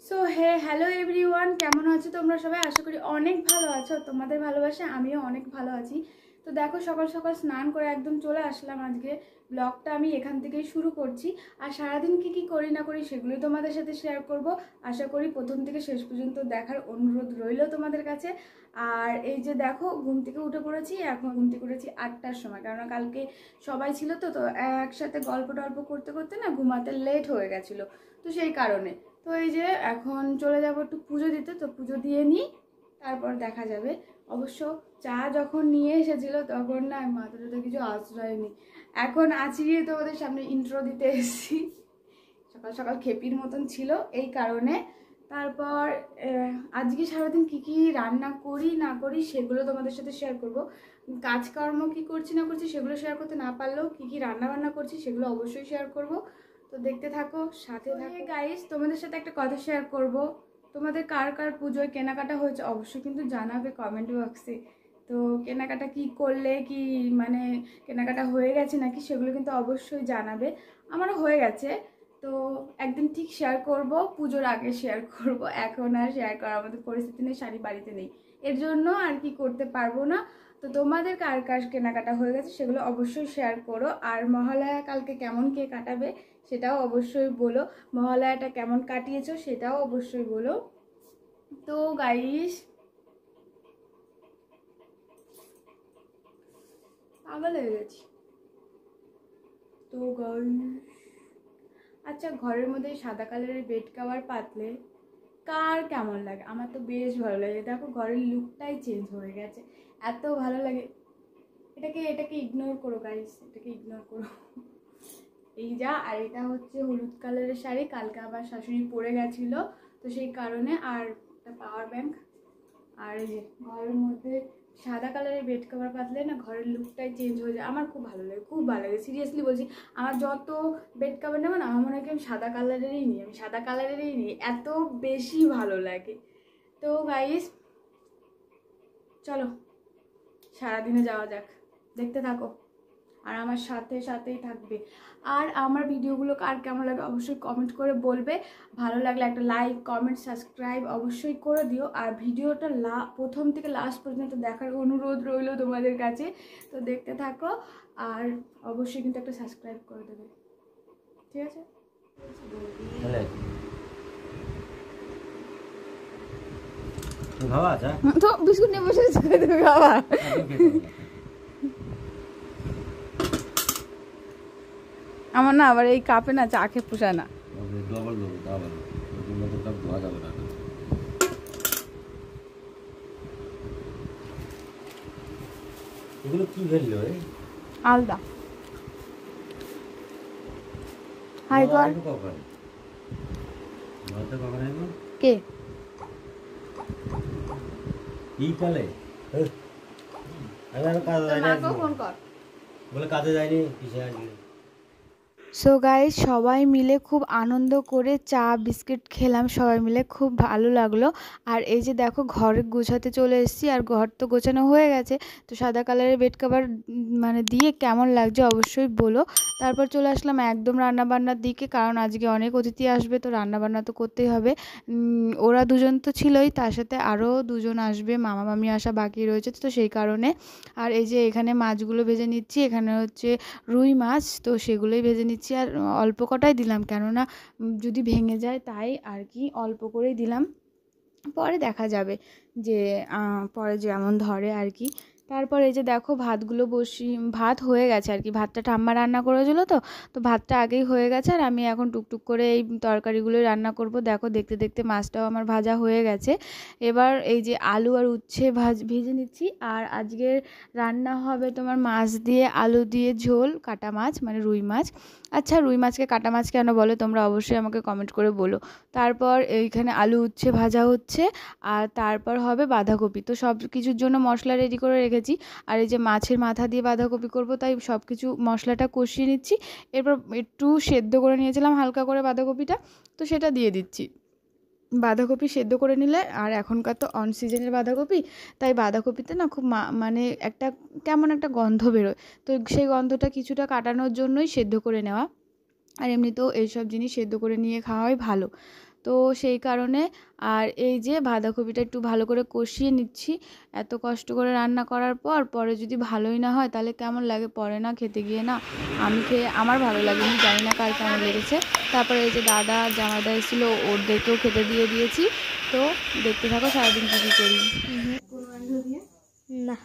So hello everyone, কেমন আছো তোমরা সবাই? আশা করি অনেক ভালো আছো। তোমাদের ভালোবাসা আমিও অনেক ভালো আছি। তো দেখো, সকাল সকাল স্নান করে একদম চলে আসলাম। আজকে ব্লগটা আমি এখান থেকেই শুরু করছি। আর সারাদিন কি করি না করি সেগুলোই তোমাদের সাথে শেয়ার করব। আশা করি প্রথম থেকে শেষ পর্যন্ত দেখার অনুরোধ রইল তোমাদের কাছে। আর এই যে দেখো, ঘুম থেকে উঠে পড়েছি। এখন ঘুম থেকে উঠেছি 8টার সময়, কারণ কালকে সবাই ছিল তো তো একসাথে গল্প টল্প করতে করতে না ঘুমাতে লেট হয়ে গেছিলো, তো সেই কারণে। তো এই যে এখন চলে যাব একটু পুজো দিতে, তো পুজো দিয়ে নিই, তারপর দেখা যাবে। অবশ্য চা যখন নিয়ে এসেছিল তখন না আমি মাথাটাতে কিছু আশ্রয়নি। এখন আজকে তোমাদের সামনে ইন্ট্রো দিতে এসেছি। সকাল সকাল খেপির মতন ছিল এই কারণে। তারপর আজকে সারাদিন কি রান্না করি না করি সেগুলো তোমাদের সাথে শেয়ার করব। কাজকর্ম কি করছি না করছি সেগুলো শেয়ার করতে না পারলেও কি রান্না বান্না করছি সেগুলো অবশ্যই শেয়ার করব। তো দেখতে থাকো, সাথে থাকো গাইস। তোমাদের সাথে একটা কথা শেয়ার করব। তোমাদের কার কার পুজোয় কেনাকাটা হয়েছে অবশ্যই কিন্তু জানাবে কমেন্ট বক্সে। তো কেনাকাটা কি করলে, কি মানে কেনাকাটা হয়ে গেছে নাকি সেগুলো কিন্তু অবশ্যই জানাবে। আমারও হয়ে গেছে। তো একদিন ঠিক শেয়ার করব, পুজোর আগে শেয়ার করব। এখন আর শেয়ার করার মতো পরিস্থিতি নেই, শাড়ি বাড়িতে নেই, এর জন্য আর কি করতে পারবো না। তো তোমাদের কার কার কেনাকাটা হয়ে গেছে সেগুলো অবশ্যই শেয়ার করো। আর মহালয়া কালকে কেমন কে কাটাবে সেটাও অবশ্যই বলো। মহালয়াটা কেমন কাটিয়েছো সেটাও অবশ্যই বলো। তো গাইস, পাগল হয়ে গেছি। তো গাইস, আচ্ছা, ঘরের মধ্যে সাদা কালারের বেড কভার পাতলে কার কেমন লাগে? আমার তো বেশ ভালো লাগে। দেখো, ঘরের লুকটাই চেঞ্জ হয়ে গেছে, এত ভালো লাগে। এটাকে ইগনোর করো গাইস, এটাকে ইগনোর করো। এই যা। আর এটা হচ্ছে হলুদ কালারের শাড়ি, কালকে আবার শাশুড়ি পরে গেছিলো, তো সেই কারণে। আর একটা পাওয়ার ব্যাংক। আর এই যে ঘরের মধ্যে সাদা কালারের বেড কভার পাতলে না ঘরের লুকটাই চেঞ্জ হয়ে যায়। আমার খুব ভালো লাগে, খুব ভালো লাগে, সিরিয়াসলি বলছি। আমার যত বেড কভার নেবো না, আমার মনে হয় আমি সাদা কালারেরই নিই, আমি সাদা কালারেরই নিই, এত বেশি ভালো লাগে। তো গাইস, চলো সারাদিনে যাওয়া যাক, দেখতে থাকো আর আমার সাথে সাথেই থাকবে। আর আমার ভিডিওগুলো কার কেমন লাগে অবশ্যই কমেন্ট করে বলবে। ভালো লাগলে একটা লাইক, কমেন্ট, সাবস্ক্রাইব অবশ্যই করে দিও। আর ভিডিওটা প্রথম থেকে লাস্ট পর্যন্ত দেখার অনুরোধ রইল তোমাদের কাছে। তো দেখতে থাকো, আর অবশ্যই কিন্তু একটা সাবস্ক্রাইব করে দেবে, ঠিক আছে? তো বিস্কুট নিয়ে বসে তুমি খাওয়া। আমার না আবার এই কাপে না চা খেয়ে পোষায় না। এগুলো কি ফেললো? আলদা। হাই কর। কে? কি কালে? আমি কাজে যাইনি, ফোন কর। বলে কাজে যাইনি, কিসে আসবে? সো গাইস, সবাই মিলে খুব আনন্দ করে চা বিস্কিট খেলাম, সবাই মিলে খুব ভালো লাগলো। আর এই যে দেখো, ঘর গোছাতে চলে এসেছি, আর ঘর তো গোছানো হয়ে গেছে। তো সাদা কালারের বেড কভার মানে দিয়ে কেমন লাগছে অবশ্যই বলো। তারপর চলে আসলাম একদম রান্নাবান্নার দিকে, কারণ আজকে অনেক অতিথি আসবে, তো রান্নাবান্না তো করতেই হবে। ওরা দুজন তো ছিলই, তার সাথে আরও দুজন আসবে, মামা মামি আসা বাকি রয়েছে, তো সেই কারণে। আর এই যে এখানে মাছগুলো ভেজে নিচ্ছি, এখানে হচ্ছে রুই মাছ, তো সেগুলোই ভেজে নিচ্ছি। আর অল্প কটাই দিলাম, কেননা যদি ভেঙে যায় তাই আর কি, অল্প করেই দিলাম, পরে দেখা যাবে যে পরে যেমন ধরে আর কি। তারপর এই যে দেখো, ভাতগুলো ভাত হয়ে গেছে আর কি, ভাতটা ঠাম্মা রান্না করেছিল, তো তো ভাতটা আগেই হয়ে গেছে। আর আমি এখন টুকটুক করে এই তরকারিগুলোই রান্না করব। দেখো, দেখতে দেখতে মাছটাও আমার ভাজা হয়ে গেছে। এবার এই যে আলু আর উচ্ছে ভেজে নিচ্ছি। আর আজকের রান্না হবে তোমার মাছ দিয়ে আলু দিয়ে ঝোল, কাটা মাছ মানে রুই মাছ। আচ্ছা, রুই মাছকে কাটা মাছ কেন বলে তোমরা অবশ্যই আমাকে কমেন্ট করে বলো। তারপর এইখানে আলু উচ্ছে ভাজা হচ্ছে, আর তারপর হবে বাঁধাকপি। তো সব কিছুর জন্য মশলা রেডি করে রেখেছি। আর এই যে মাছের মাথা দিয়ে বাঁধাকপি করব, তাই সব কিছু মশলাটা কষিয়ে নিচ্ছি। এরপর একটু সেদ্ধ করে নিয়েছিলাম হালকা করে বাঁধাকপিটা, তো সেটা দিয়ে দিচ্ছি। বাঁধাকপি সেদ্ধ করে নিলে, আর এখনকার তো অন সিজনের বাঁধাকপি, তাই বাঁধাকপিতে না খুব মানে একটা কেমন একটা গন্ধ বেরোয়, তো সেই গন্ধটা কিছুটা কাটানোর জন্যই সেদ্ধ করে নেওয়া। আর এমনিতেও এইসব জিনিস সেদ্ধ করে নিয়ে খাওয়াই ভালো। তো সেই কারণে। আর এই যে বাঁধাকপিটা একটু ভালো করে কষিয়ে নিচ্ছি। এত কষ্ট করে রান্না করার পর পরে যদি ভালোই না হয় তাহলে কেমন লাগে, পরে না খেতে গিয়ে না আমি খেয়ে আমার ভালো লাগেনি, জানি না কার কেমন লেগেছে। তারপরে এই যে দাদা জামাইদা এসেছিলো, ওদেরকেও খেতে দিয়ে দিয়েছি। তো দেখতে থাকো সারাদিন কী কী করি। না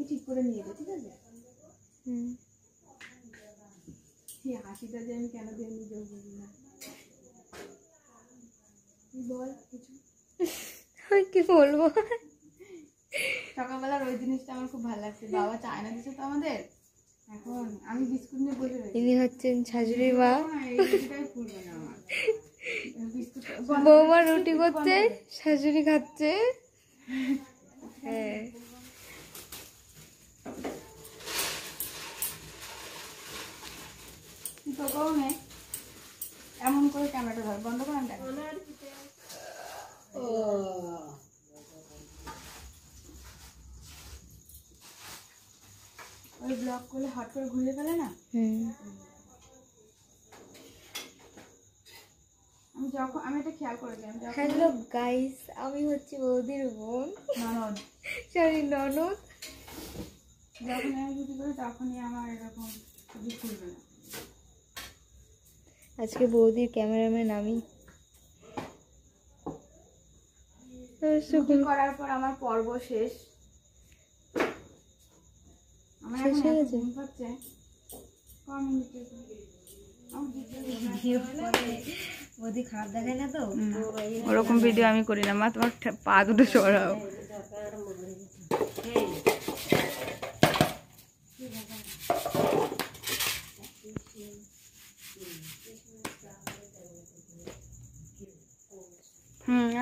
ঠিক করে নিয়ে যাবে, ঠিক আছে? হাসিটা যে আমি কেন দিয়ে নিজেও বুঝি না। বল কিছু। কি বলবো, সকালবেলার ওই জিনিসটা আমার খুব ভালো লাগছে। বাবা চায়না দিচ্ছে তো আমাদের, এখন আমি বিস্কুট নিয়ে বসে রয়েছি। ইনি হচ্ছেন শাশুড়ি মা। এইটাই ফুলবে না আমার বিস্কুট। বৌমা রুটি করছে, শাশুড়ি খাচ্ছে। হ্যাঁ তোকেও নে, এমন করে ক্যামেরাটা ধর, বন্ধ করে দেখ। ওই ব্লক করলে হট করে ঘুরিয়ে ফেলে না। আমি এটা খেয়াল করে দিই। হ্যালো গাইস, আমি হচ্ছি বৌদির বোন, ননদ। সরি ননদ। যখন আমি রুটি করি তখনই আমার এরকম কিছু খুলবে না। আজকে বৌদির ক্যামেরাম্যান আমি। রুটি করার পর আমার পর্ব শেষ। আমার এখন এত ঘুম পাচ্ছে। বৌদি খারাপ দেখায় না তো, ওরকম ভিডিও আমি করি না মা, তোমার পা দুটো সরাও।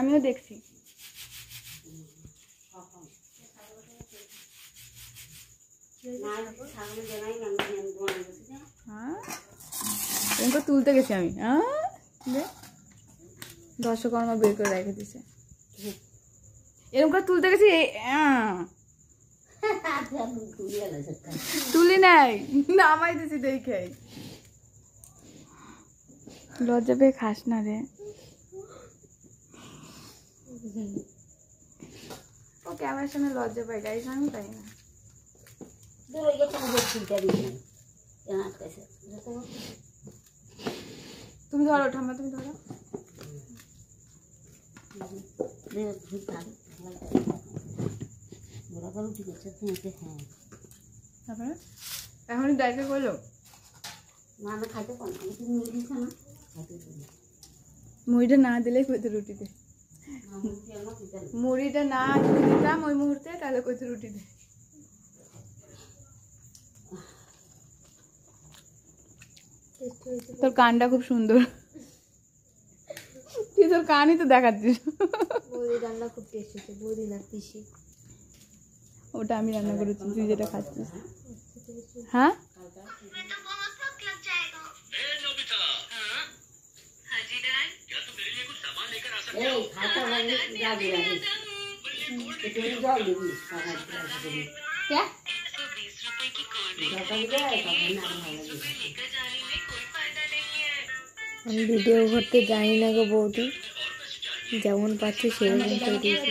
আমিও দেখছি। তুলতে গেছি আমি, দর্শকর্মা বের করে রেখে দিছে। এরকম করে তুলতে গেছি, তুলি নাই, নামাই দিছি দেখে। লজ্জা পেয়ে খাস না রে। ও ক্যামেরার সামনে লজ্জা পাই, গাইস আমি পাই না। তুমি ধরো ঠাম্মা, তুমি ধরো। তারপরে এখনই ডাইরেক্ট করলো মুড়িটা না দিলেই কইতে রুটিতে, মুড়িটা না যদি দিতাম ওই মুহূর্তে তাহলে কইতে রুটিতে। তোর কানটা খুব সুন্দর, তুই তোর কানই তো দেখাচ্ছিস। বৌদি রান্না খুব টেস্ট হচ্ছে, বৌদি না পিসি। ওটা আমি রান্না করেছি, তুই যেটা খাচ্ছিস। হ্যাঁ আমি ভিডিও করতে জানি না গো বৌদি, যেমন পাচ্ছি সেরকম করে দিয়েছি।